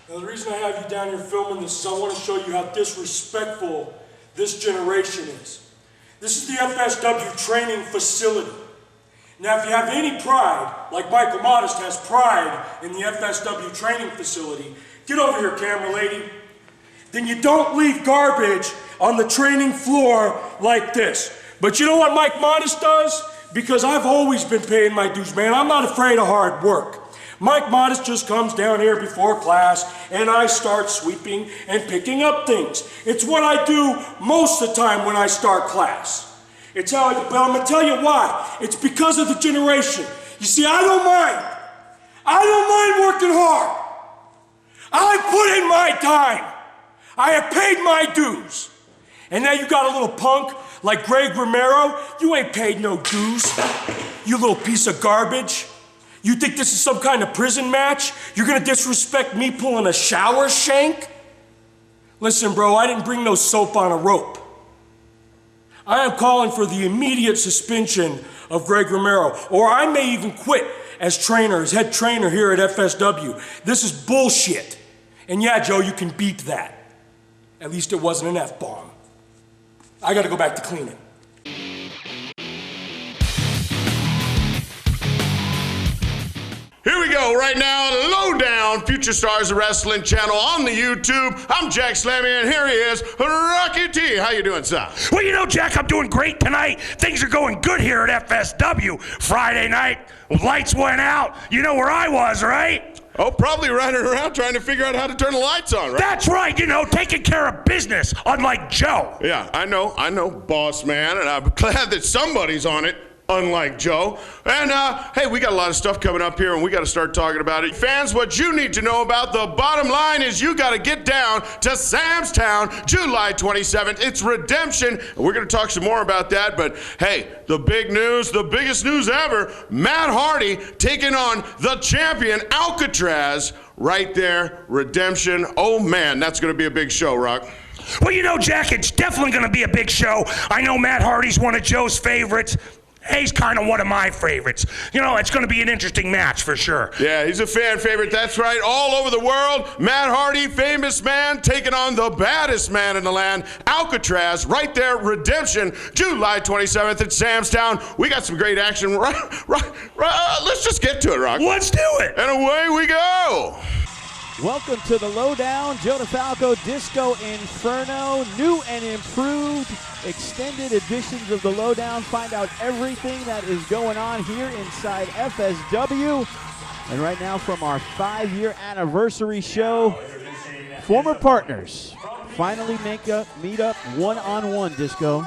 Now, the reason I have you down here filming this is I want to show you how disrespectful this generation is. This is the FSW training facility. Now, if you have any pride, like Michael Modest has pride in the FSW training facility, get over here, camera lady, then you don't leave garbage on the training floor like this. But you know what Mike Modest does? Because I've always been paying my dues, man. I'm not afraid of hard work. Mike Modest just comes down here before class and I start sweeping and picking up things. It's what I do most of the time when I start class. It's how but I'm gonna tell you why. It's because of the generation. You see, I don't mind. I don't mind working hard. I put in my time. I have paid my dues. And now you got a little punk like Greg Romero. You ain't paid no dues, you little piece of garbage. You think this is some kind of prison match? You're gonna disrespect me pulling a shower shank? Listen, bro, I didn't bring no soap on a rope. I am calling for the immediate suspension of Greg Romero, or I may even quit as trainer, as head trainer here at FSW. This is bullshit. And yeah, Joe, you can beep that. At least it wasn't an F-bomb. I gotta go back to cleaning. Here we go, right now, Lowdown, Future Stars of Wrestling channel on the YouTube. I'm Jack Slammy, and here he is, Rocky T. How you doing, son? Well, you know, Jack, I'm doing great tonight. Things are going good here at FSW. Friday night, lights went out. You know where I was, right? Oh, probably running around trying to figure out how to turn the lights on, right? That's right, you know, taking care of business, unlike Joe. Yeah, I know, boss man, and I'm glad that somebody's on it. Unlike Joe. And hey, we got a lot of stuff coming up here and we got to start talking about it. Fans, what you need to know about the bottom line is you got to get down to Sam's Town, July 27th. It's Redemption. We're going to talk some more about that. But hey, the big news, the biggest news ever, Matt Hardy taking on the champion Alkatrazz right there, Redemption. Oh man, that's going to be a big show, Rock. Well, you know, Jack, it's definitely going to be a big show. I know Matt Hardy's one of Joe's favorites. He's kind of one of my favorites. You know, it's going to be an interesting match for sure. Yeah, he's a fan favorite. That's right. All over the world, Matt Hardy, famous man, taking on the baddest man in the land, Alkatrazz, right there, Redemption, July 27th at Sam's Town. We got some great action. Let's just get to it, Rock. Let's do it. And away we go. Welcome to the Lowdown, Joe DeFalco, Disco Inferno, new and improved extended editions of the Lowdown. Find out everything that is going on here inside FSW. And right now from our 5-year anniversary show, former partners finally meet up one-on-one, Disco.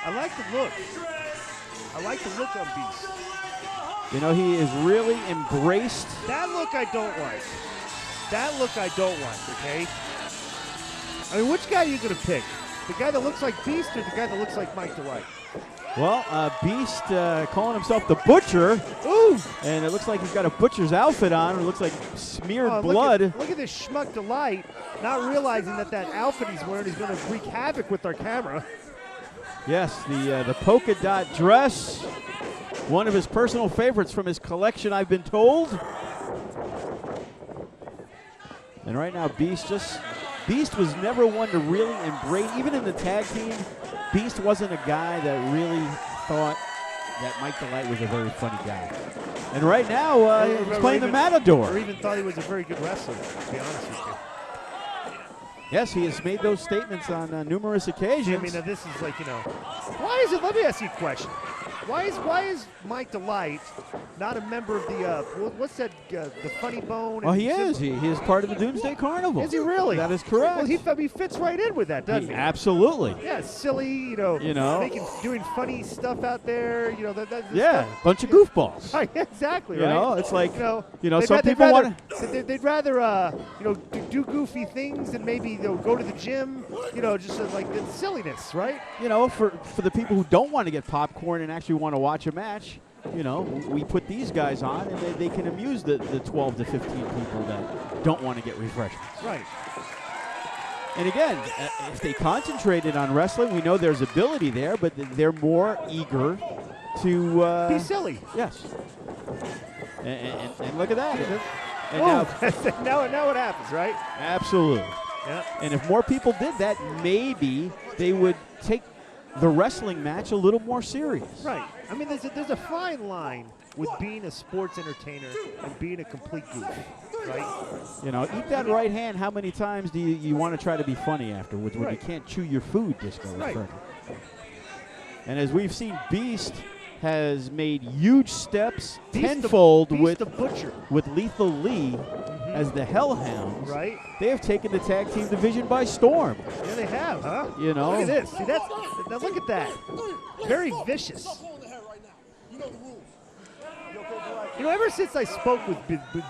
I like the look. I like the look on Beast. You know, he is really embraced. That look I don't like. That look I don't like, okay? I mean, which guy are you going to pick? The guy that looks like Beast or the guy that looks like Mike Dalite? Well, Beast calling himself the Butcher. Ooh! And it looks like he's got a butcher's outfit on. It looks like smeared blood. Look at this schmuck Dalite, not realizing that outfit he's wearing is going to wreak havoc with our camera. Yes, the polka dot dress. One of his personal favorites from his collection, I've been told. And right now, Beast was never one to really embrace. Even in the tag team, Beast wasn't a guy that really thought that Mike Dalite was a very funny guy. And right now, he's playing the Matador. Or even thought he was a very good wrestler, to be honest with you. Yes, he has made those statements on numerous occasions. I mean, this is like, you know, why is it? Let me ask you a question. Why is Mike Dalite not a member of the what's that? The Funny Bone? Well, he is. He is part of the Doomsday Carnival. Is he really? That is correct. Well, he fits right in with that, doesn't he? Absolutely. Yeah, silly. You know, doing funny stuff out there. You know, bunch of goofballs. Right, exactly. You know, it's like some they'd people want to. They'd rather do goofy things than maybe go to the gym. You know, just like the silliness, right? You know, for the people who don't want to get popcorn and actually want to watch a match, you know, we put these guys on and they can amuse the 12 to 15 people that don't want to get refreshments. Right. And again, if they concentrated on wrestling, we know there's ability there, but they're more eager to be silly. Yes. And look at that. And now what happens, right? Absolutely. Yeah. And if more people did that, maybe they would take the wrestling match a little more serious. Right. I mean, there's a fine line with being a sports entertainer and being a complete goof, right? You know, eat that right hand. How many times do you want to try to be funny afterwards when you can't chew your food, Disco? Right. And as we've seen, Beast has made huge steps Beast tenfold the Butcher. with Lethal Lee as the Hellhounds. Right. They have taken the tag team division by storm. Yeah, they have, huh? You know. Look at this. See, now look at that. Very vicious. You know, ever since I spoke with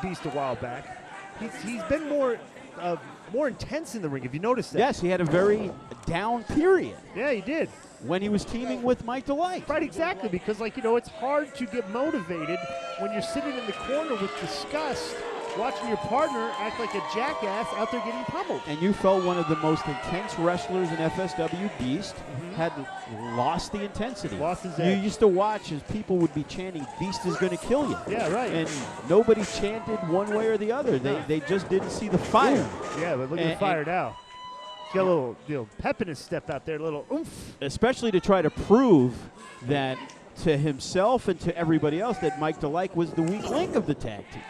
Beast a while back, he's been more intense in the ring. Have you noticed that? Yes, he had a very down period Yeah, he did. when he was teaming with Mike Dalite. Right, exactly, because, like, you know, it's hard to get motivated when you're sitting in the corner with disgust, watching your partner act like a jackass out there getting pummeled. And you felt one of the most intense wrestlers in FSW, Beast, had lost the intensity. Lost his You edge. used to watch as people would be chanting, Beast is going to kill you. Yeah, right. And nobody chanted one way or the other. They just didn't see the fire. Yeah, but look at the fire now. He's got a little pep in his step out there, a little oomph. Especially to try to prove that to himself and to everybody else that Mike Dalite was the weak link of the tag team.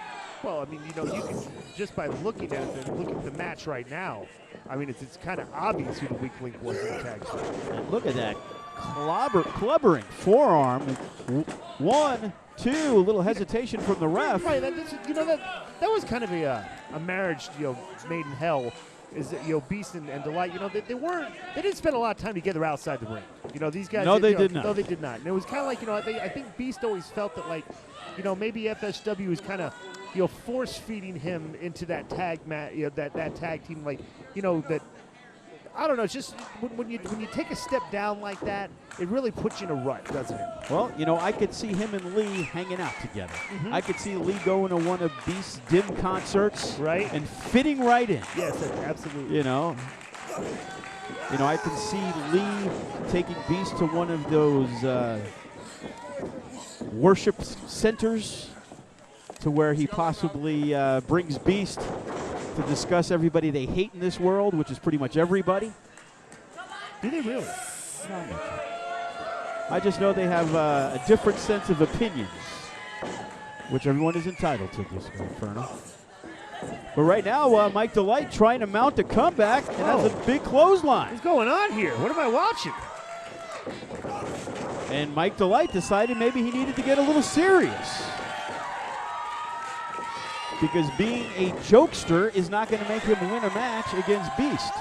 Well, I mean, you know, you can just by looking at it and looking at the match right now, I mean, it's kind of obvious who the weak link was in the tag team. And look at that clubbering forearm. 1, 2, a little hesitation from the ref. Right, that was kind of a marriage, you know, made in hell. Is that, you know, Beast and Dalite, you know, they didn't spend a lot of time together outside the ring. You know, these guys. No, they you know, did not. No, they did not. And it was kind of like, you know, I think Beast always felt that, like, you know, maybe FSW was kind of, you know, force feeding him into that tag that tag team, like, you know, that. I don't know. It's just when you take a step down like that, it really puts you in a rut, doesn't it? Well, you know, I could see him and Lee hanging out together. I could see Lee going to one of Beast's dim concerts, Right. and fitting right in. Yes, absolutely. You know, I can see Lee taking Beast to one of those worship centers, to where he possibly brings Beast to discuss everybody they hate in this world, which is pretty much everybody. Do they really? I just know they have a different sense of opinions, which everyone is entitled to, Disco Inferno. But right now, Mike Dalite trying to mount a comeback, and that's a big clothesline. What's going on here? What am I watching? And Mike Dalite decided maybe he needed to get a little serious, because being a jokester is not going to make him win a match against Beast.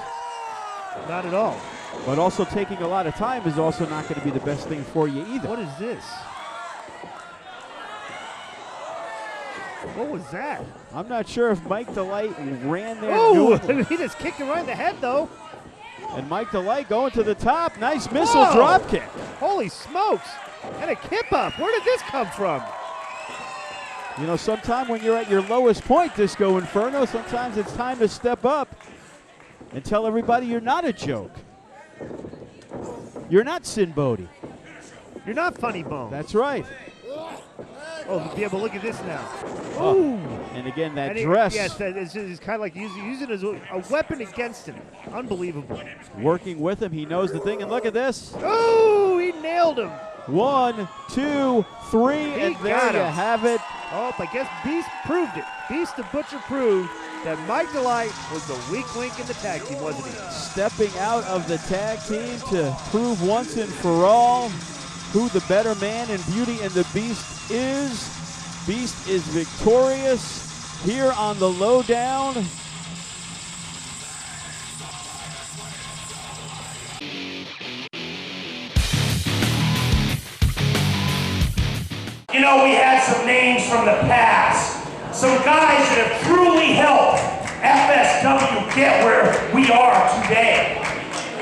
Not at all. But also taking a lot of time is also not going to be the best thing for you either. What is this? What was that? I'm not sure if Mike Dalite ran there. Oh, he just kicked him right in the head, though. And Mike Dalite going to the top. Nice missile Whoa. drop kick. Holy smokes. And a kip up. Where did this come from? You know, sometime when you're at your lowest point, Disco Inferno, sometimes it's time to step up and tell everybody you're not a joke. You're not Sin Bodhi. You're not Funny Bone. That's right. Oh, be able to look at this now. Oh. And again, that And dress. Yes, it's kind of like using it as a weapon against him. Unbelievable. Working with him. He knows the thing. And look at this. Oh, he nailed him. 1, 2, 3, and there got you him. have it. Oh, I guess Beast proved it. Beast the Butcher proved that Mike Dalite was the weak link in the tag team, wasn't he? Stepping out of the tag team to prove once and for all who the better man in Beauty and the Beast is. Beast is victorious here on the Lowdown. You know, we had some names from the past. Some guys that have truly helped FSW get where we are today.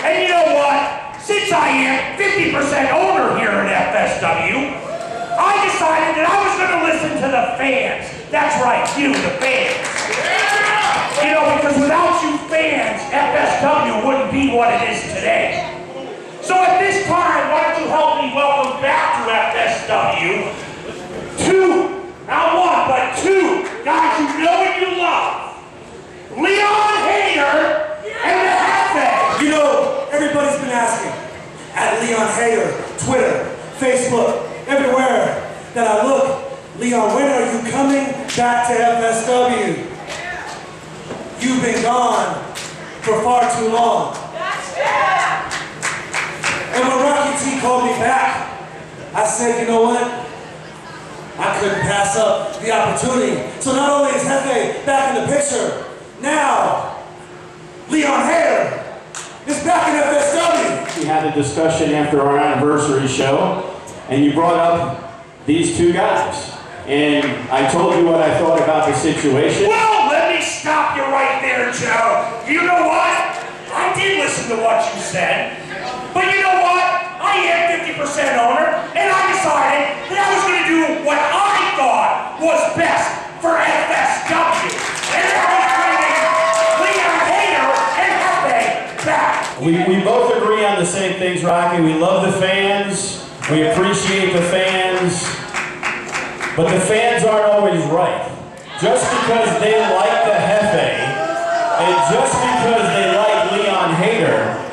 And you know what? Since I am 50% owner here at FSW, I decided that I was going to listen to the fans. That's right, you, the fans. You know, because without you fans, FSW wouldn't be what it is today. So at this time, why don't you help me welcome back to FSW two, not one, but two guys you know and you love, Leon Hader and the Hefe. You know, everybody's been asking, at Leon Hader, Twitter, Facebook, everywhere that I look, Leon, when are you coming back to FSW? You've been gone for far too long. And when Rocky T called me back, I said, you know what? I couldn't pass up the opportunity. So not only is Hefe back in the picture, now Leon Hader is back in FSW. We had a discussion after our anniversary show, and you brought up these two guys. And I told you what I thought about the situation. Well, let me stop you right there, Joe. You know what? I did listen to what you said. But you know what? I am 50% owner, and I decided that I was going to do what I thought was best for FSW. And that was bringing Leon Hader and Hefe back. We both agree on the same things, Rocky. We love the fans. We appreciate the fans. But the fans aren't always right. Just because they like the Hefe, and just because they like Leon Hader,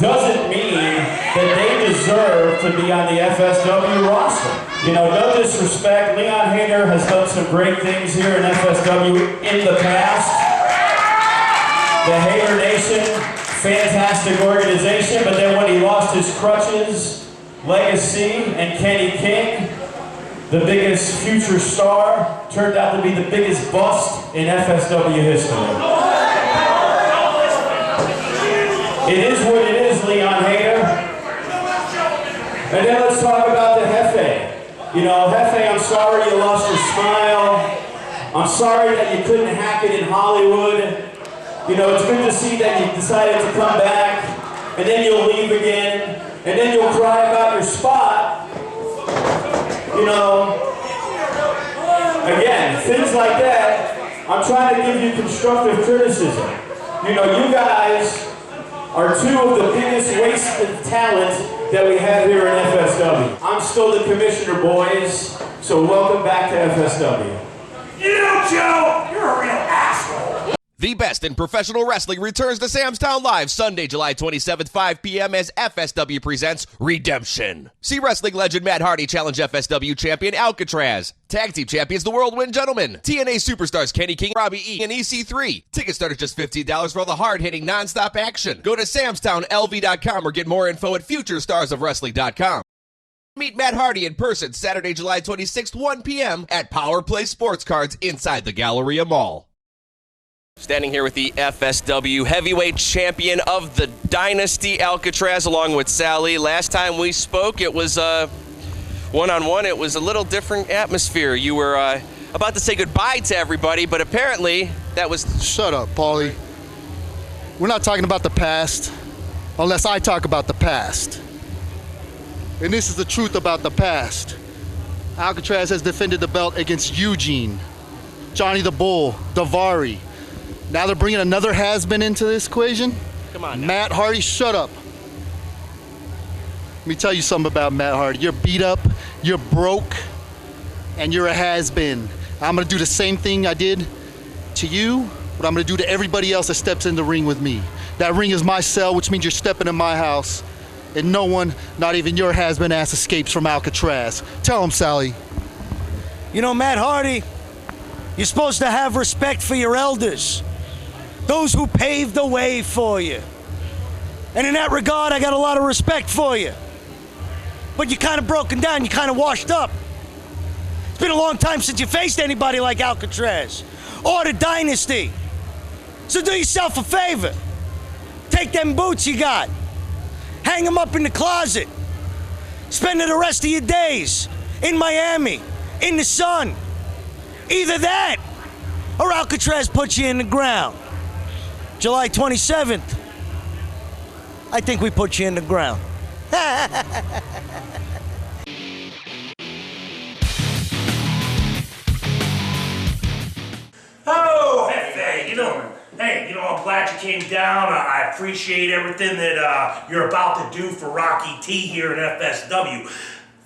doesn't mean that they deserve to be on the FSW roster. You know, no disrespect, Leon Hader has done some great things here in FSW in the past. The Hader Nation, fantastic organization, but then when he lost his crutches, Legacy, and Kenny King, the biggest future star, turned out to be the biggest bust in FSW history. It is what it is, Leon Hader. And then let's talk about the Hefe. You know, Hefe, I'm sorry you lost your smile. I'm sorry that you couldn't hack it in Hollywood. You know, it's good to see that you decided to come back, and then you'll leave again, and then you'll cry about your spot. You know, again, things like that, I'm trying to give you constructive criticism. You know, you guys are two of the biggest wasted talent that we have here in FSW. I'm still the commissioner, boys, so welcome back to FSW. You know, Joe, you're a real asshole. The best in professional wrestling returns to Sam's Town Live Sunday, July 27th, 5 p.m. as FSW presents Redemption. See wrestling legend Matt Hardy challenge FSW champion Alkatrazz. Tag team champions The Whirlwind Gentlemen. TNA superstars Kenny King, Robbie E, and EC3. Tickets start at just $15 for all the hard-hitting, non-stop action. Go to samstownlv.com or get more info at futurestarsofwrestling.com. Meet Matt Hardy in person Saturday, July 26th, 1 p.m. at Power Play Sports Cards inside the Galleria Mall. Standing here with the FSW heavyweight champion of the Dynasty, Alkatrazz, along with Sal E. Last time we spoke, it was one-on-one. It was a little different atmosphere. You were about to say goodbye to everybody, but apparently that was... Shut up, Paulie. We're not talking about the past unless I talk about the past. And this is the truth about the past. Alkatrazz has defended the belt against Eugene, Johnny the Bull, Davari. Now they're bringing another has-been into this equation? Come on now. Matt Hardy, shut up. Let me tell you something about Matt Hardy. You're beat up, you're broke, and you're a has-been. I'm gonna do the same thing I did to you, what I'm gonna do to everybody else that steps in the ring with me. That ring is my cell, which means you're stepping in my house, and no one, not even your has-been ass, escapes from Alcatraz. Tell him, Sally. You know, Matt Hardy, you're supposed to have respect for your elders, those who paved the way for you. And in that regard, I got a lot of respect for you. But you're kind of broken down, you're kind of washed up. It's been a long time since you faced anybody like Alkatrazz or the Dynasty. So do yourself a favor. Take them boots you got, hang them up in the closet, spend the rest of your days in Miami, in the sun. Either that, or Alkatrazz puts you in the ground. July 27th, I think we put you in the ground. Oh, Hefe, you know, I'm glad you came down. I appreciate everything that you're about to do for Rocky T here at FSW.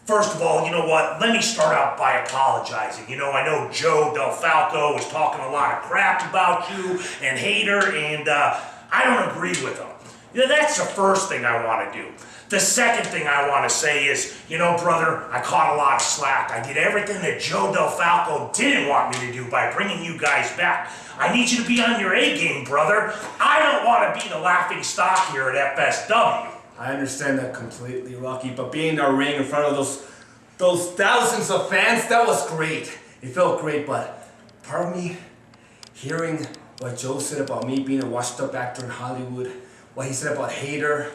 First of all, you know what? Let me start out by apologizing. You know, I know Joe DeFalco was talking a lot of crap about you and Hater, and I don't agree with him. You know, that's the first thing I want to do. The second thing I want to say is, you know, brother, I caught a lot of slack. I did everything that Joe DeFalco didn't want me to do by bringing you guys back. I need you to be on your A game, brother. I don't want to be the laughing stock here at FSW. I understand that completely, Rocky, but being in the ring in front of those thousands of fans, that was great. It felt great, but part of me, hearing what Joe said about me being a washed-up actor in Hollywood, what he said about Hater,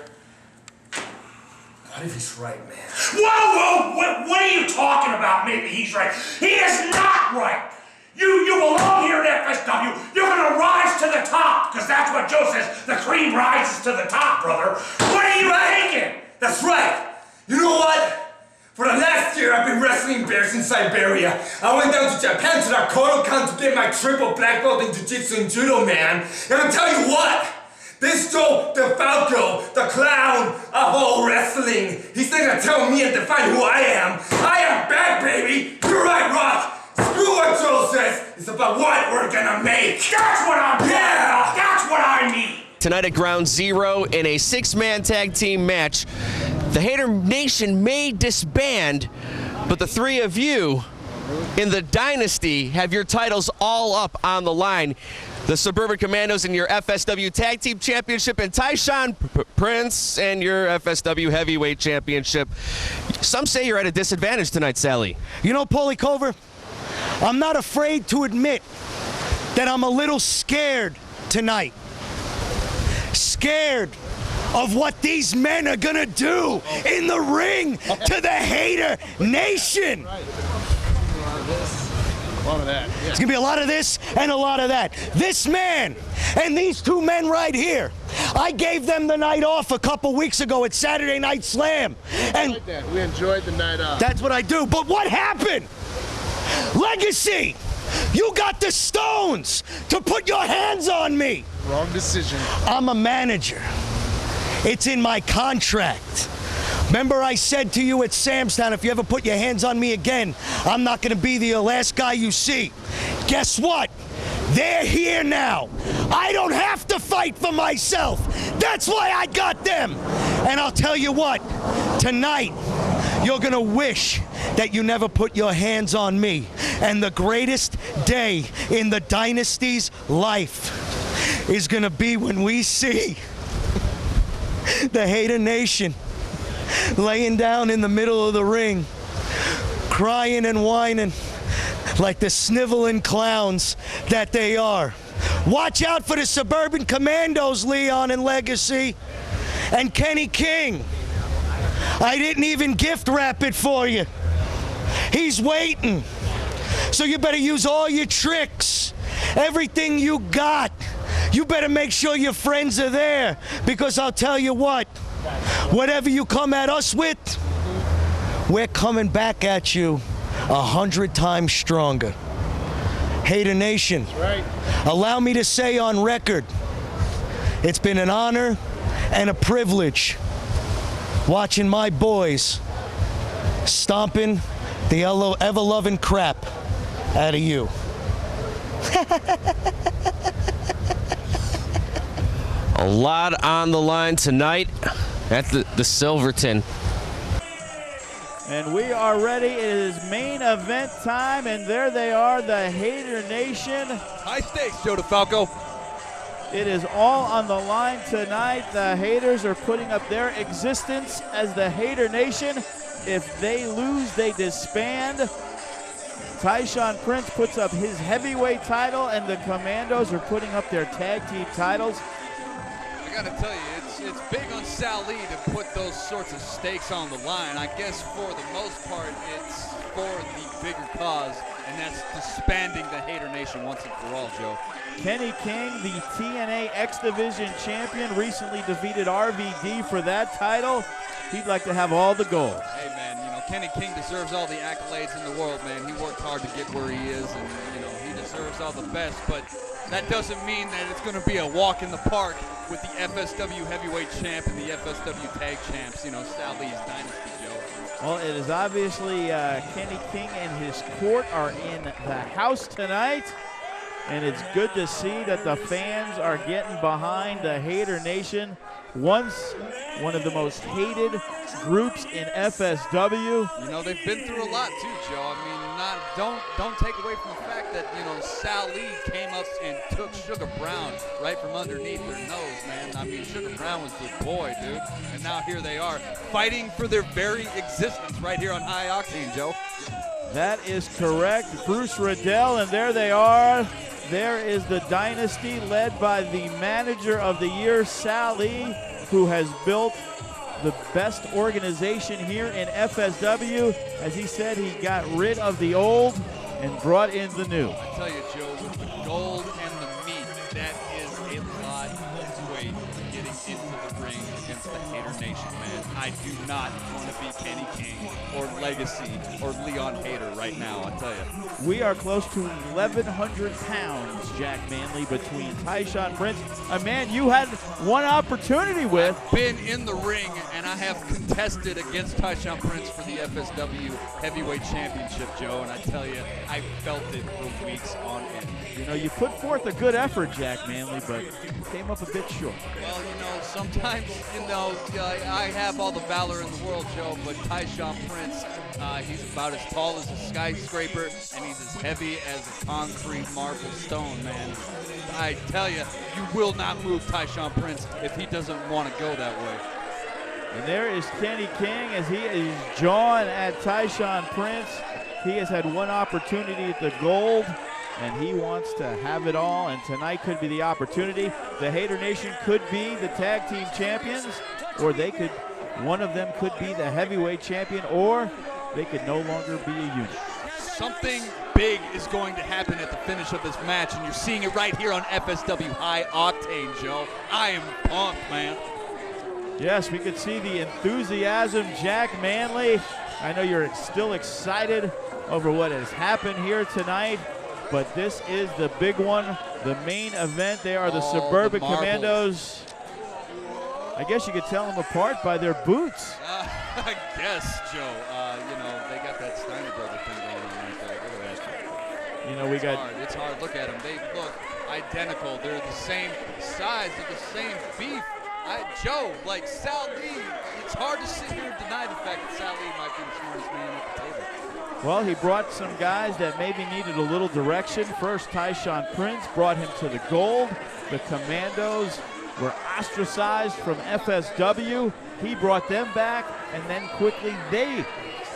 what if he's right, man? Whoa, what are you talking about? Maybe he's right. He is not right. You belong here at FSW. You're gonna rise to the top, because that's what Joe says. The cream rises to the top, brother. What are you thinking? That's right. You know what? For the last year, I've been wrestling bears in Siberia. I went down to Japan to the Kodokan to get my triple black belt in Jiu-Jitsu and Judo, man. And I'll tell you what. This Joe DeFalco, the clown of all wrestling, he's not gonna tell me and define who I am. I am back, baby. You're right, Rock. Screw what Joe says. It's about what we're gonna make. That's what I'm Yeah. That's what I need. Tonight at Ground Zero in a 6-man tag team match, the Hater Nation may disband, but the three of you in the Dynasty have your titles all up on the line. The Suburban Commandos in your FSW Tag Team Championship, and Tyshaun Prince and your FSW Heavyweight Championship. Some say you're at a disadvantage tonight, Sal E. You know, Paulie Cover, I'm not afraid to admit that I'm a little scared tonight. Scared of what these men are gonna do in the ring to the Hater Nation. It's gonna be a lot of this and a lot of that. This man and these two men right here, I gave them the night off a couple weeks ago at Saturday Night Slam. And we enjoyed the night off. That's what I do. But what happened? Legacy, you got the stones to put your hands on me. Wrong decision. I'm a manager. It's in my contract. Remember I said to you at Samstown, if you ever put your hands on me again, I'm not going to be the last guy you see. Guess what? They're here now. I don't have to fight for myself. That's why I got them. And I'll tell you what, tonight, you're going to wish that you never put your hands on me. And the greatest day in the Dynasty's life is going to be when we see the Hater Nation laying down in the middle of the ring, crying and whining like the sniveling clowns that they are. Watch out for the Suburban Commandos, Leon and Legacy, and Kenny King. I didn't even gift wrap it for you. He's waiting. So you better use all your tricks, everything you got. You better make sure your friends are there, because I'll tell you what, whatever you come at us with, we're coming back at you 100 times stronger. Hater Nation, right. Allow me to say on record, it's been an honor and a privilege watching my boys stomping the ever-loving crap out of you. A lot on the line tonight at the Silverton. And we are ready. It is main event time, and there they are, the Hater Nation. High stakes, Joe DeFalco. It is all on the line tonight. The Haters are putting up their existence as the Hater Nation. If they lose, they disband. Tyshaun Prince puts up his heavyweight title, and the Commandos are putting up their tag team titles. I gotta tell you, it's big on Sal E to put those sorts of stakes on the line. I guess for the most part, it's for the bigger cause, and that's disbanding the Hater Nation once and for all, Joe. Kenny King, the TNA X Division champion, recently defeated RVD for that title. He'd like to have all the gold. Hey, man, you know, Kenny King deserves all the accolades in the world, man. He worked hard to get where he is, and, you know, he deserves all the best, but that doesn't mean that it's going to be a walk in the park with the FSW Heavyweight Champ and the FSW Tag Champs, you know, Sal E's Dynasty, Joe. Well, it is obviously Kenny King and his court are in the house tonight. And it's good to see that the fans are getting behind the Hater Nation. Once one of the most hated groups in FSW. You know, they've been through a lot too, Joe. I mean, don't take away from the fact that, you know, Sal E came up and took Sugar Brown right from underneath their nose, man. I mean, Sugar Brown was the boy, dude. And now here they are fighting for their very existence right here on High Octane, Joe. That is correct. Bruce Riddell, and there they are. There is the Dynasty led by the manager of the year, Sal E, who has built the best organization here in FSW. As he said, he got rid of the old and brought in the new. I tell you, Joe, with the gold and the meat, that is a lot of weight getting into the ring against the Hater Nation, man. I do not want to be Kenny King or Legacy or Leon Hater right now, I tell you. We are close to 1,100 pounds, Jack Manley, between Tyshaun Prince, a man you had one opportunity with. Been in the ring, and I have contested against Tyshaun Prince for the FSW Heavyweight Championship, Joe, and I tell you, I felt it for weeks on end. You know, you put forth a good effort, Jack Manley, but you came up a bit short. Well, you know, sometimes, you know, I have all the valor in the world, Joe, but Tyshaun Prince, he's about as tall as a skyscraper, and he's as heavy as a concrete marble stone, man. I tell you, you will not move Tyshaun Prince if he doesn't want to go that way. And there is Kenny King as he is jawing at Tyshaun Prince. He has had one opportunity at the gold, and he wants to have it all, and tonight could be the opportunity. The Hater Nation could be the tag team champions, or they could, one of them could be the heavyweight champion, or they could no longer be a unit. Something big is going to happen at the finish of this match, and you're seeing it right here on FSW High Octane, Joe. I am pumped, man. Yes, we could see the enthusiasm. Jack Manley, I know you're still excited over what has happened here tonight, but this is the big one, the main event. They are the Suburban Commandos. I guess you could tell them apart by their boots. I guess, Joe. You know, they got that Steiner Brother thing going on right there. Look at that. You know, It's hard. Look at them. They look identical. They're the same size. They're the same beef. Joe, like Sal E, it's hard to sit here and deny the fact that Sal E might be the smartest man at the table. Well, he brought some guys that maybe needed a little direction. First, Tyshaun Prince brought him to the gold. The Commandos were ostracized from FSW. He brought them back, and then quickly they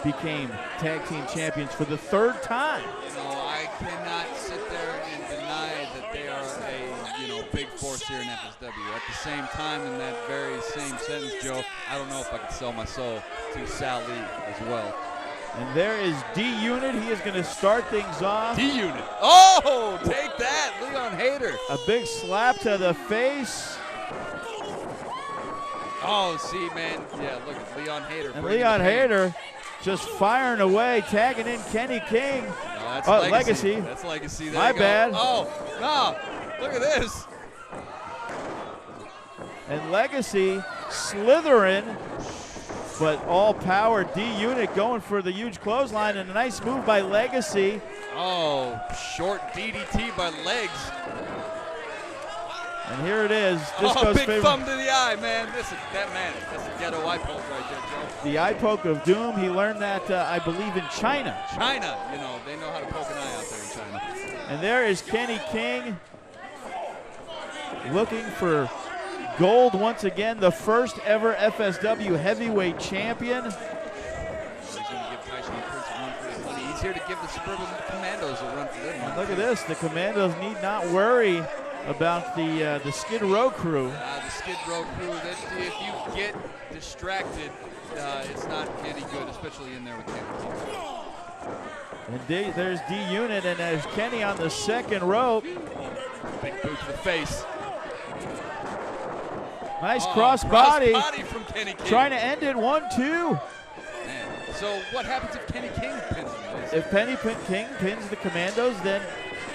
became tag team champions for the third time. You know, I cannot sit there and deny that they are a, you know, big force here in FSW. At the same time, in that very same sentence, Joe, I don't know if I could sell my soul to Sal E as well. And there is D-Unit. He is going to start things off. D-Unit. Oh, take that, Leon Hater. A big slap to the face. Oh, see, man. Yeah, look at Leon Hater. And Leon Hater just firing away, tagging in Kenny King. No, that's Legacy. That's Legacy. There My you go. bad. Oh, no. Look at this. And Legacy slithering, but all power. D-Unit going for the huge clothesline, and a nice move by Legacy. Oh, short DDT by Legs. And here it is. Disco's big thumb to the eye, man. That's a ghetto eye poke right there, Joe. The eye poke of doom. He learned that, I believe, in China. China, you know, they know how to poke an eye out there in China. And there is Kenny King looking for gold once again, the first ever FSW heavyweight champion. He's going to give Tyshaun Prince a run for his money. He's here to give the Suburban Commandos a run for their money. Look at this. The Commandos need not worry about the Skid Row crew. The Skid Row crew, if you get distracted, it's not any good, especially in there with Kenny. And there's D-Unit, and there's Kenny on the second rope. Big boot to the face. Nice cross body from Kenny King. Trying to end it, 1-2. Man. So what happens if Kenny King pins him? If Kenny King pins the Commandos, then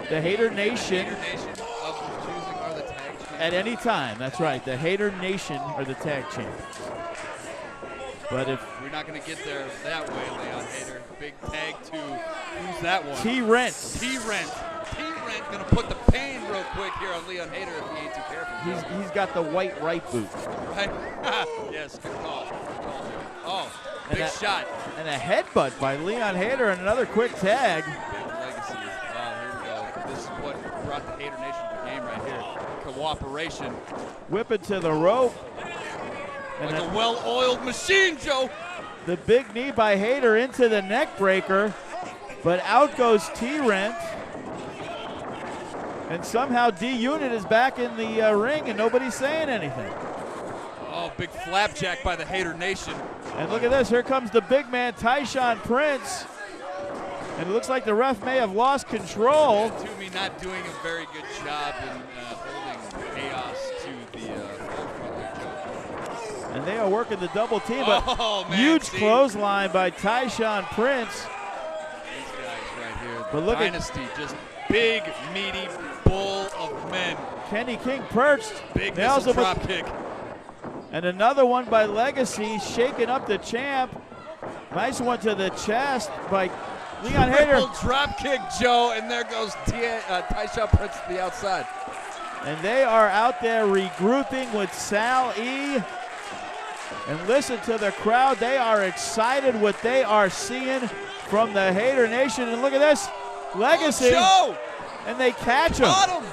the Hater Nation are the tag champions. At any time, that's right. The Hater Nation are the tag champions. But if we're not going to get there that way, Leon Hader. Big tag to, who's that one? T-Rent. T-Rent going to put the pain real quick here on Leon Hader if he ain't too careful. He's got the white right boot. Right? Yes, good call. Oh, big shot. And a headbutt by Leon Hader and another quick tag. Big legacy. Oh, here we go. This is what brought the Hader Nation to the game right here. Cooperation. Whip it to the rope. And like a well-oiled machine, Joe. The big knee by Hader into the neck breaker, but out goes T-Rent. And somehow D-Unit is back in the ring and nobody's saying anything. Oh, big flapjack by the Hader Nation. And look at this, here comes the big man, Tyshaun Prince. And it looks like the ref may have lost control. Toomey not doing a very good job in holding chaos to the forefront there, Joe. And they are working the double team, but huge clothesline by Tyshaun Prince. These guys right here, but look Dynasty, just big, meaty bull of men. Kenny King perched. Big missile drop kick. And another one by Legacy, shaking up the champ. Nice one to the chest by Leon Hader. Drop kick, Joe, and there goes Tyshaun Prince to the outside. And they are out there regrouping with Sal E. And listen to the crowd. They are excited what they are seeing from the Hader Nation. And look at this. Legacy. Oh, Joe! And they catch him. Got him.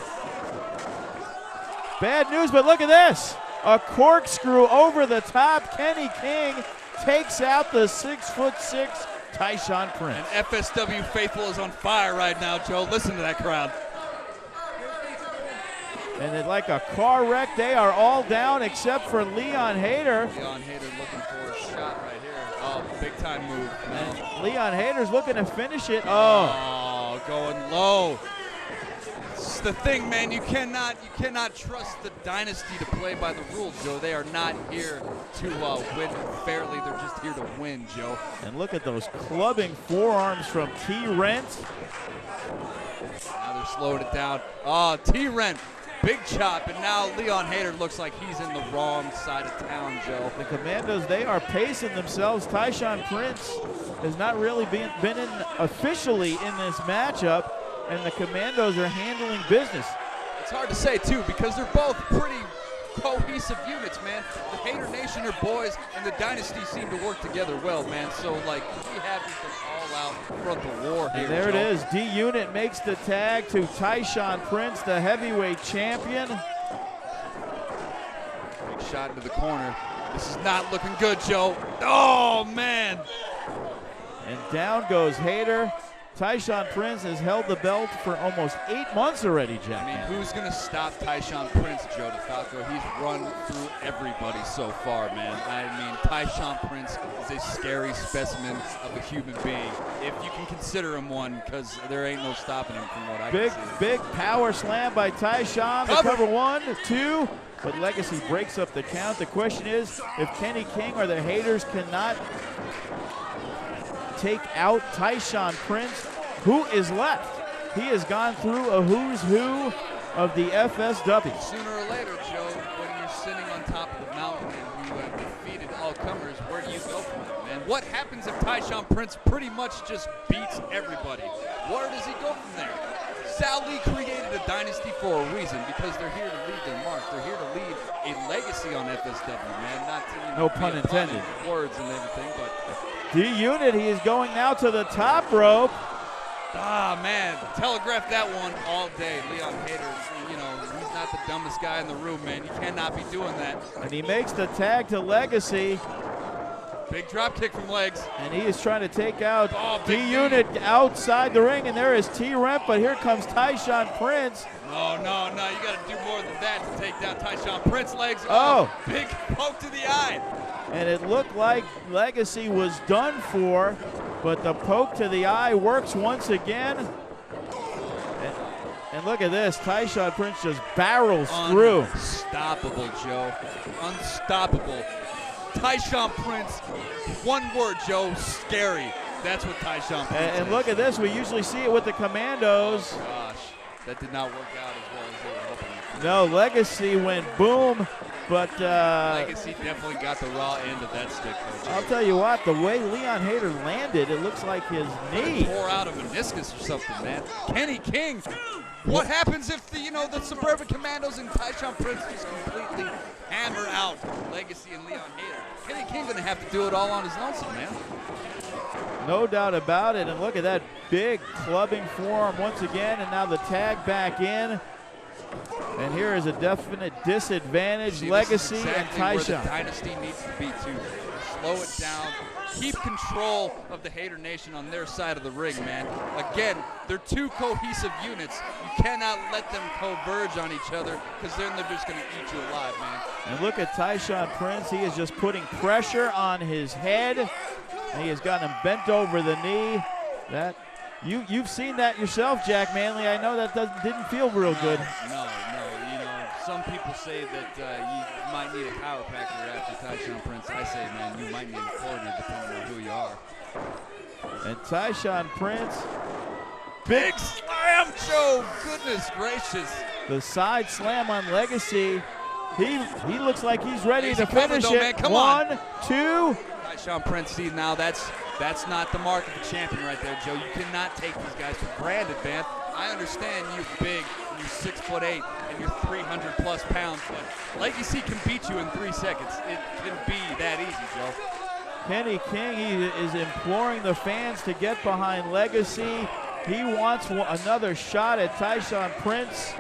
Bad news, but look at this. A corkscrew over the top. Kenny King takes out the 6'6" Tyshaun Prince. And FSW faithful is on fire right now, Joe. Listen to that crowd. And it's like a car wreck. They are all down except for Leon Hader. Leon Hader looking for a shot right here. Oh, big time move. And Leon Hader's looking to finish it. Oh, going low. It's the thing, man. You cannot trust the Dynasty to play by the rules, Joe. They are not here to win fairly. They're just here to win, Joe. And look at those clubbing forearms from T-Rent. Now they're slowing it down. Oh, T-Rent. Big chop, and now Leon Hader looks like he's in the wrong side of town, Joe. The Commandos, they are pacing themselves. Tyshaun Prince has not really been in officially in this matchup, and the Commandos are handling business. It's hard to say, too, because they're both pretty cohesive units, man. The Hader Nation are boys, and the Dynasty seem to work together well, man. So, like, we have this all-out frontal war here, And there Joe. it is. D-Unit makes the tag to Tyshaun Prince, the heavyweight champion. Big shot into the corner. This is not looking good, Joe. Oh, man. And down goes Hader. Tyshaun Prince has held the belt for almost 8 months already, Jack. I mean, who's going to stop Tyshaun Prince, Joe DeFalco? He's run through everybody so far, man. I mean, Tyshaun Prince is a scary specimen of a human being, if you can consider him one, because there ain't no stopping him from what I can see. Big power slam by Tyshaun. The cover 1, 2, but Legacy breaks up the count. The question is, if Kenny King or the Haders cannot take out Tyshaun Prince, who is left? He has gone through a who's who of the FSW. Sooner or later, Joe, when you're sitting on top of the mountain and you have defeated all comers, where do you go from it, man? What happens if Tyshaun Prince pretty much just beats everybody? Where does he go from there? Sal E created a dynasty for a reason, because they're here to leave their mark. They're here to leave a legacy on FSW, man. Not to, no pun intended. Words and everything, but D-Unit, he is going now to the top rope. Ah, man, telegraph that one all day. Leon Hader, you know, he's not the dumbest guy in the room, man. You cannot be doing that. And he makes the tag to Legacy. Big drop kick from Legs. And he is trying to take out D-Unit outside the ring, and there is T-Rep, but here comes Tyshaun Prince. No, you got to do more than that to take down Tyshaun Prince. Legs. Oh. Big poke to the eye. And it looked like Legacy was done for, but the poke to the eye works once again. And look at this, Tyshaun Prince just barrels through. Unstoppable, Joe. Unstoppable. Tyshaun Prince, one word, Joe, scary. That's what Tyshaun Prince is. And look at this, we usually see it with the Commandos. Oh, gosh, that did not work out as well as they were hoping. No, Legacy went boom, but Legacy definitely got the raw end of that stick, Coach. I'll tell you what, the way Leon Hader landed, it looks like his knee. Tore out a meniscus or something, man. Kenny King. What happens if the Suburban Commandos and Tyshaun Prince just completely hammer out Legacy and Leon Hader? Kenny King gonna have to do it all on his lonesome, man. No doubt about it, and look at that big clubbing forearm once again, and now the tag back in. And here is a definite disadvantage, See, Legacy this is exactly and where the Tyshaun. Dynasty needs to be too. Slow it down. Keep control of the Hater Nation on their side of the ring, man. Again, they're two cohesive units. You cannot let them converge on each other because then they're just going to eat you alive, man. And look at Tyshaun Prince. He is just putting pressure on his head. And he has gotten him bent over the knee. You've seen that yourself, Jack Manley. I know that didn't feel real good. No. Some people say that you might need a chiropractor after Tyshaun Prince. I say, man, you might need a corner depending on who you are. And Tyshaun Prince. Big slam, Joe. Goodness gracious. The side slam on Legacy. He looks like he's ready to finish though, it. man. Come on. 1, 2. Tyshaun Prince, see, now that's not the mark of a champion right there, Joe. You cannot take these guys for granted, man. I understand you're big, and you're 6'8", and you're 300 plus pounds, but Legacy can beat you in 3 seconds. It can be that easy, Joe. Kenny King, he is imploring the fans to get behind Legacy. He wants another shot at Tyshaun Prince.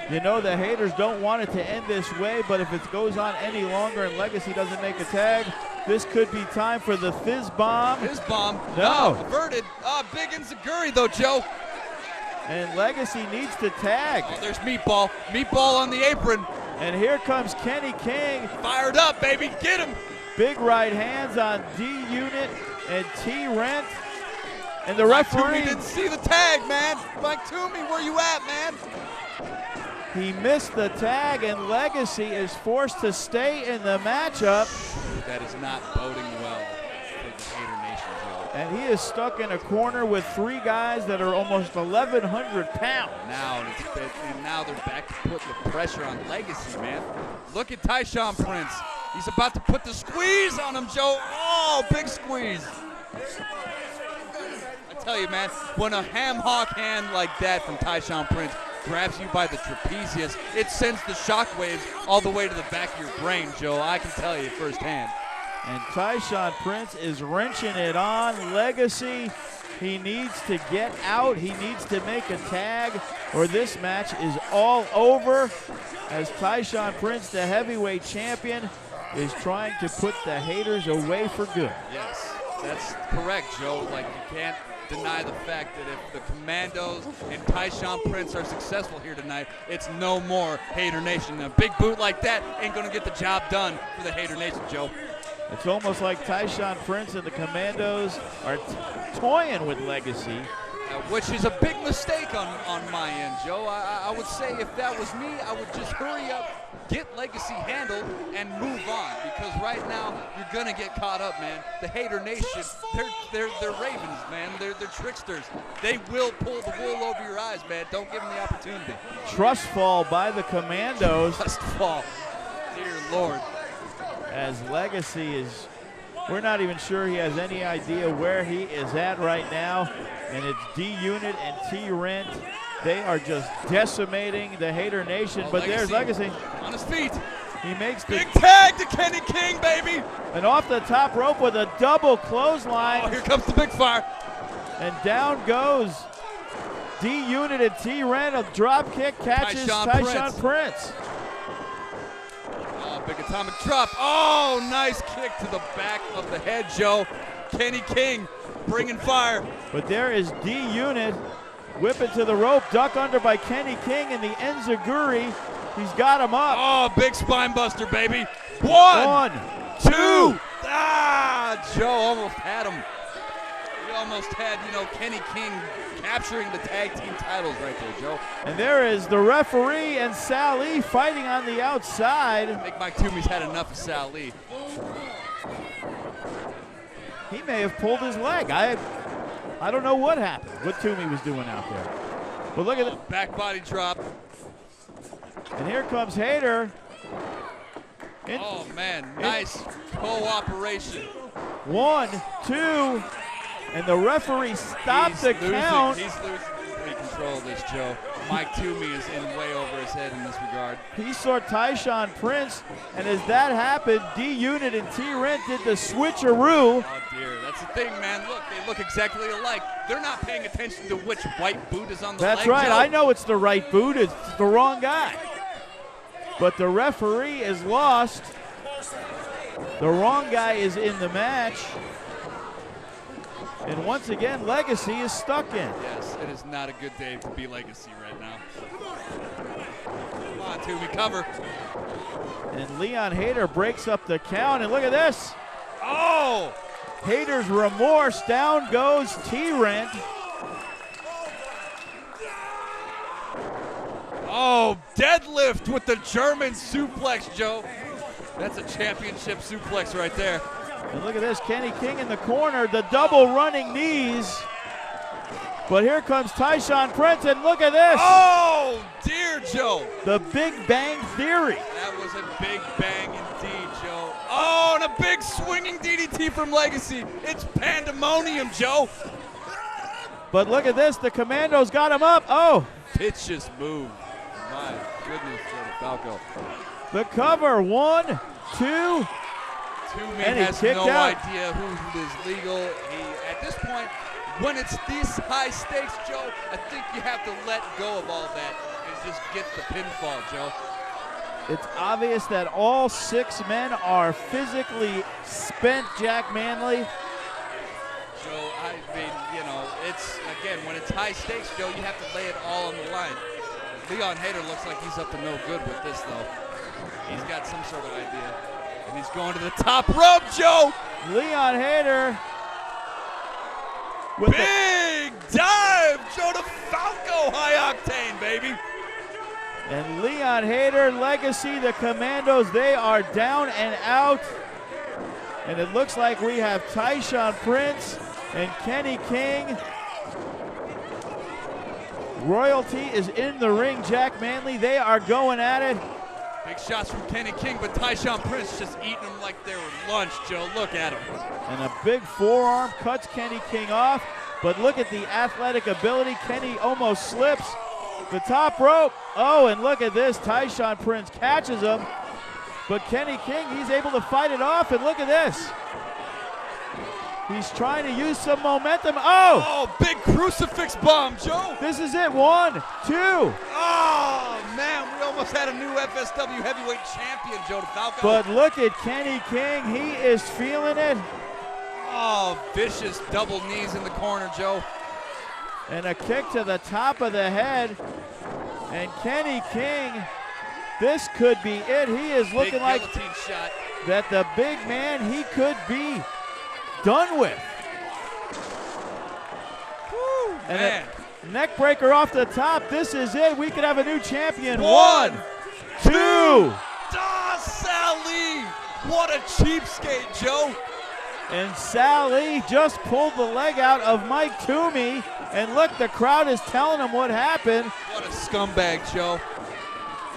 You know the haters don't want it to end this way, but if it goes on any longer and Legacy doesn't make a tag, this could be time for the Fizz Bomb. Fizz Bomb? No. Averted. Big Enziguri, though, Joe. And Legacy needs to tag. Oh, there's Meatball. Meatball on the apron. And here comes Kenny King. Fired up, baby. Get him. Big right hands on D-Unit and T-Rent. And the referee. Mike Toomey didn't see the tag, man. Mike Toomey, where you at, man? He missed the tag, and Legacy is forced to stay in the matchup. That is not boding well for the Hater Nation, Joe. And he is stuck in a corner with 3 guys that are almost 1,100 pounds. Now they're back to putting the pressure on Legacy, man. Look at Tyshaun Prince. He's about to put the squeeze on him, Joe. Oh, big squeeze. I tell you, man, when a ham hock hand like that from Tyshaun Prince grabs you by the trapezius, it sends the shockwaves all the way to the back of your brain, Joe. I can tell you firsthand. And Tyshaun Prince is wrenching it on. Legacy, he needs to get out. He needs to make a tag, or this match is all over, as Tyshaun Prince, the heavyweight champion, is trying to put the haters away for good. Yes, that's correct, Joe. Like, you can't deny the fact that if the Commandos and Tyshaun Prince are successful here tonight, it's no more Hater Nation. A big boot like that ain't gonna get the job done for the Hater Nation, Joe. It's almost like Tyshaun Prince and the Commandos are toying with Legacy. Which is a big mistake on my end, Joe. I would say if that was me, I would just hurry up, get Legacy handled, and move on. Because right now, you're gonna get caught up, man. The Hater Nation, they're ravens, man. They're tricksters. They will pull the wool over your eyes, man. Don't give them the opportunity. Trust fall by the Commandos. Trust fall. Dear Lord. As Legacy is, we're not even sure he has any idea where he is at right now. And it's D-Unit and T-Rent. They are just decimating the Hater Nation. But there's Legacy. On his feet. He makes the big tag to Kenny King, baby. And off the top rope with a double clothesline. Oh, here comes the big fire. And down goes D-Unit and T-Rent. A drop kick catches Tyshaun Prince. Oh, big atomic drop. Oh, nice kick to the back of the head, Joe. Kenny King bringing fire. But there is D-Unit whipping to the rope, duck under by Kenny King, and the Enziguri, he's got him up. Oh, big spine buster, baby. One, two. Joe almost had him. He almost had, Kenny King capturing the tag team titles right there, Joe. And there is the referee and Sal E fighting on the outside. I think Mike Toomey's had enough of Sal E. He may have pulled his leg. I don't know what happened, what Toomey was doing out there. But look at it. Back body drop. And here comes Hayter. Oh, man, nice cooperation. 1, 2, and the referee stopped the count. He's losing complete control of this, Joe. Mike Toomey is in way over his head in this regard. He saw Tyshaun Prince, and as that happened, D-Unit and T-Rent did the switcheroo. Oh, dear. That's the thing, man. Look, they look exactly alike. They're not paying attention to which white boot is on the leg. That's right. Joe. I know it's the right boot. It's the wrong guy. But the referee is lost. The wrong guy is in the match. And once again, Legacy is stuck in. Yes, it is not a good day to be Legacy right now. Come on, Toomey, cover. And Leon Hayter breaks up the count. And look at this. Oh! Hayter's remorse. Down goes T-Rent. Oh, deadlift with the German suplex, Joe. That's a championship suplex right there. And look at this, Kenny King in the corner, the double running knees. But here comes Tyshaun Prince, and look at this. Oh, dear, Joe. The Big Bang Theory. That was a big bang indeed, Joe. Oh, and a big swinging DDT from Legacy. It's pandemonium, Joe. But look at this, the Commandos got him up. Oh. Vicious move. My goodness, Joe DeFalco. The cover, 1, 2. Toomey And he has kicked no out. idea who is legal. At this point, when it's these high stakes, Joe, I think you have to let go of all that and just get the pinfall, Joe. It's obvious that all 6 men are physically spent, Jack Manley. Joe, I mean, you know, it's, again, when it's high stakes, Joe, you have to lay it all on the line. Leon Hayter looks like he's up to no good with this, though. He's got some sort of idea. And he's going to the top rope, Joe! Leon Hayter. Big dive! Joe DeFalco, high octane, baby! And Leon Hayter, Legacy, the Commandos, they are down and out. And it looks like we have Tyshaun Prince and Kenny King. Royalty is in the ring, Jack Manley. They are going at it. Big shots from Kenny King, but Tyshaun Prince just eating them like they were lunch, Joe. Look at him. And a big forearm cuts Kenny King off. But look at the athletic ability. Kenny almost slips. The top rope. Oh, and look at this. Tyshaun Prince catches him. But Kenny King, he's able to fight it off. And look at this. He's trying to use some momentum. Oh! Oh, big crucifix bomb, Joe. This is it. 1, 2. Oh, man, we almost had a new FSW heavyweight champion, Joe DeFalco. But look at Kenny King. He is feeling it. Oh, vicious double knees in the corner, Joe. And a kick to the top of the head. And Kenny King, this could be it. He is looking big like guillotine shot. that the big man, he could be done with. Woo, and man. a neck breaker off the top. This is it. We could have a new champion. 1, 2. Sal E. What a cheapskate, Joe. And Sal E just pulled the leg out of Mike Toomey. And look, the crowd is telling him what happened. What a scumbag, Joe.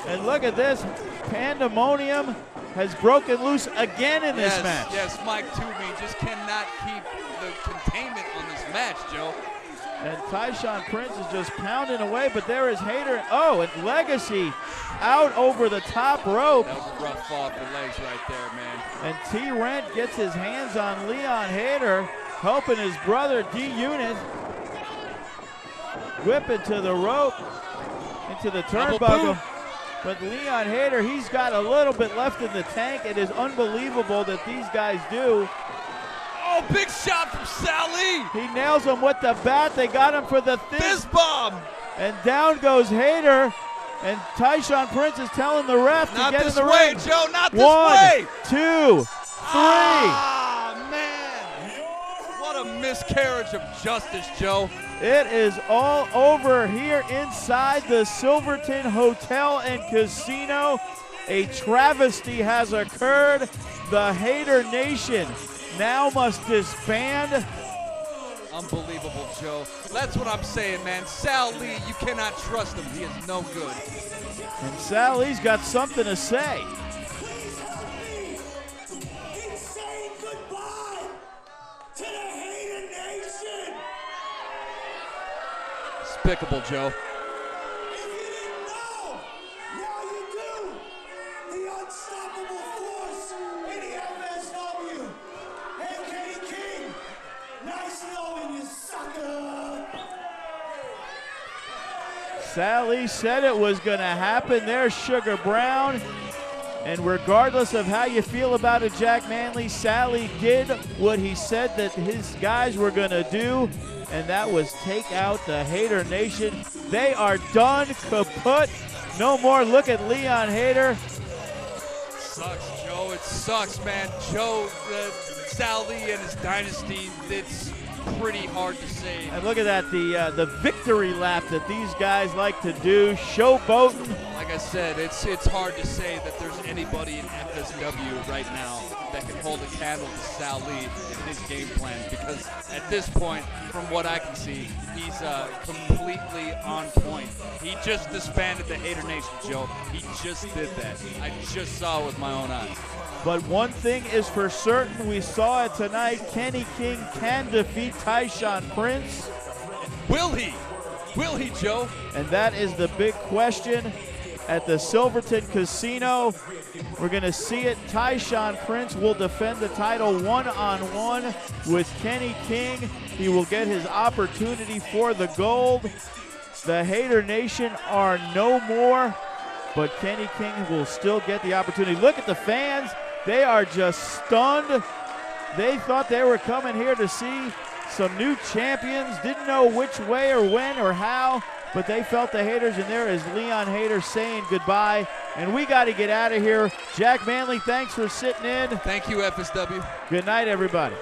And look at this. Pandemonium has broken loose again in this match. Yes, Mike Toomey just cannot keep the containment on this match, Joe. And Tyshaun Prince is just pounding away, but there is Hayter. Oh, and Legacy out over the top rope. That was a rough fall for legs right there, man. And T-Rent gets his hands on Leon Hayter, helping his brother D-Unit. Whip into the rope, into the turnbuckle. But Leon Hayter, he's got a little bit left in the tank. It is unbelievable that these guys do. Oh, big shot from Sal E. He nails him with the bat. They got him for the fist bomb. And down goes Hayter. And Tyshaun Prince is telling the ref not to get this in the way, ring. Joe, not this 1, way. 2, 3. Ah, man. What a miscarriage of justice, Joe. It is all over here inside the Silverton Hotel and Casino. A travesty has occurred. The Hayter Nation now must disband. Unbelievable, Joe. That's what I'm saying, man. Sal Lee, you cannot trust him. He is no good. And Sal Lee's got something to say. Despicable, Joe. Sally said it was going to happen. There's Sugar Brown. And regardless of how you feel about it, Jack Manley, Sally did what he said that his guys were going to do, and that was take out the Hater Nation. They are done, kaput. No more look at Leon Hater. Sucks, Joe. It sucks, man. Joe, Sal Lee and his dynasty, it's pretty hard to say. And look at that, the victory lap that these guys like to do, showboating. Like I said, it's hard to say that there's anybody in FSW right now that can hold a candle to Sal Lee in his game plan, because at this point, from what I can see, he's completely on point. He just disbanded the Hater Nation, Joe. He just did that. I just saw it with my own eyes. But one thing is for certain, we saw it tonight, Kenny King can defeat Tyshaun Prince. Will he? Will he, Joe? And that is the big question at the Silverton Casino. We're going to see it. Tyshaun Prince will defend the title one-on-one with Kenny King. He will get his opportunity for the gold. The Hater Nation are no more, but Kenny King will still get the opportunity. Look at the fans. They are just stunned. They thought they were coming here to see some new champions. Didn't know which way or when or how, but they felt the haters, and there is Leon Hater saying goodbye. And we got to get out of here. Jack Manley, thanks for sitting in. Thank you, FSW. Good night, everybody.